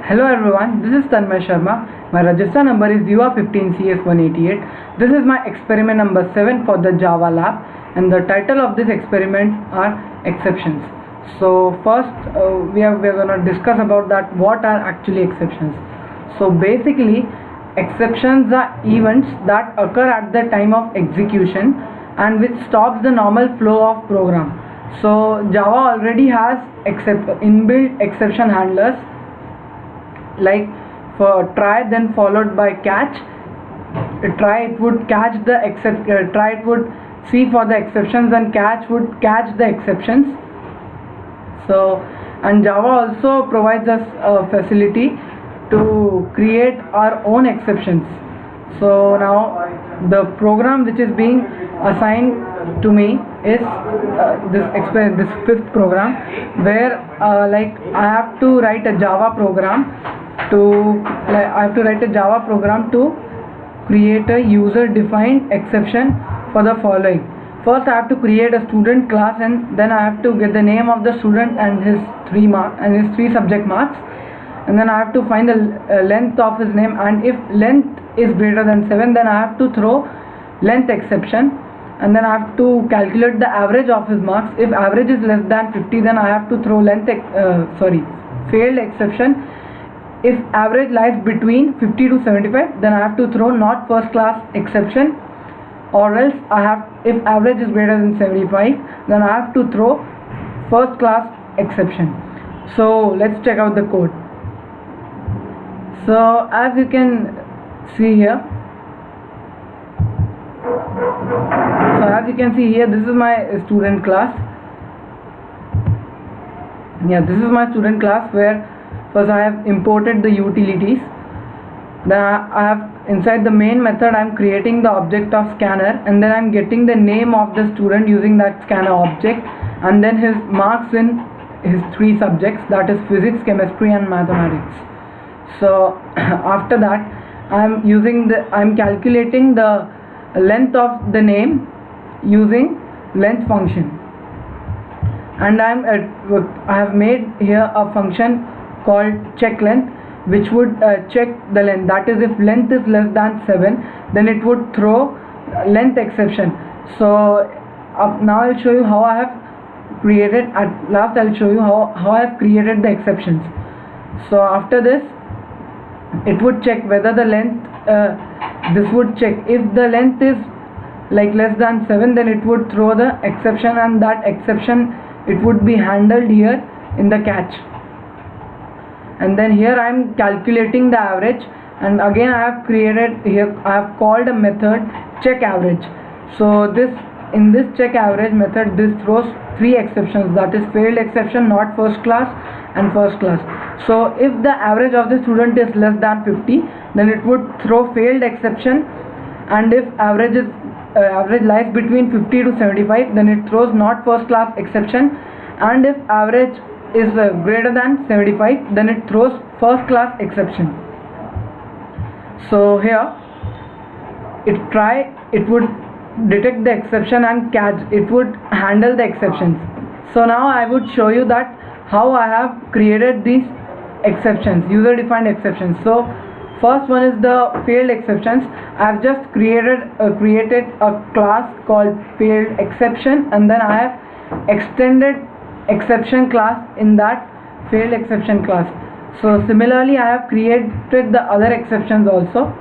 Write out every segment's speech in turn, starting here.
Hello everyone, this is Tanmay Sharma. My register number is UR15CS188. This is my experiment number 7 for the Java lab, and the title of this experiment are exceptions. So first we are going to discuss about that what are actually exceptions. So basically exceptions are events that occur at the time of execution and which stops the normal flow of program. So Java already has inbuilt exception handlers, like for try then followed by catch. Try, it would catch the try, it would see for the exceptions, and catch would catch the exceptions. So, and Java also provides us a facility to create our own exceptions. So now the program which is being assigned to me is this fifth program, where like I have to write a Java program to create a user defined exception for the following. First I have to create a student class, and then I have to get the name of the student and his three subject marks, and then I have to find the length of his name, and if length is greater than 7, then I have to throw length exception, and then I have to calculate the average of his marks. If average is less than 50, then I have to throw failed exception. If average lies between 50 to 75, then I have to throw not first class exception, or else if average is greater than 75, then I have to throw first class exception. So let's check out the code. So as you can see here, this is my student class. This is my student class, where first I have imported the utilities. Then I have inside the main method I am creating the object of scanner, and then I am getting the name of the student using that scanner object, and then his marks in his three subjects, that is physics, chemistry and mathematics. So after that I am calculating the length of the name using length function, and I have made here a function called check length, which would check the length. That is, if length is less than 7, then it would throw length exception. So now I'll show you how I have created. At last I'll show you how I have created the exceptions. So after this, it would check whether the length, this would check if the length is like less than 7, then it would throw the exception, and that exception it would be handled here in the catch. And then here I am calculating the average, and again I have called a method check average. So in this check average method, this throws three exceptions, that is failed exception, not first class and first class. So if the average of the student is less than 50, then it would throw failed exception, and if average lies between 50 to 75, then it throws not first class exception, and if average is greater than 75, then it throws first class exception. So here it would detect the exception, and catch, it would handle the exceptions. So now I would show you that how I have created these exceptions, user defined exceptions. So first one is the failed exceptions. I have just created a class called failed exception, and then I have extended exception class in that failed exception class. So similarly I have created the other exceptions also.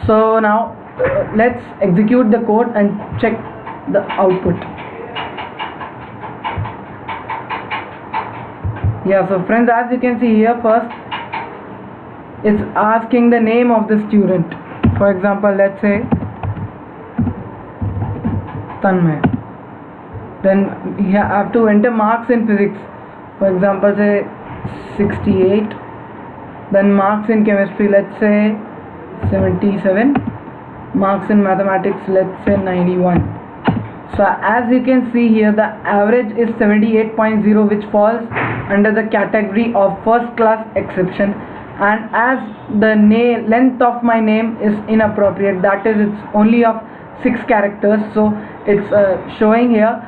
So now let's execute the code and check the output. So friends, as you can see here, first it's asking the name of the student. For example, let's say Tanmay. Then here I have to enter marks in physics, for example say 68, then marks in chemistry, let's say 77, marks in mathematics, let's say 91. So as you can see here, the average is 78.0, which falls under the category of first class exception, and as the length of my name is inappropriate, that is, it's only of 6 characters, so it's showing here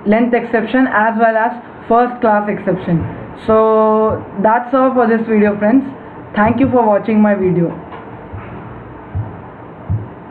length exception as well as first class exception. So that's all for this video, friends. Thank you for watching my video.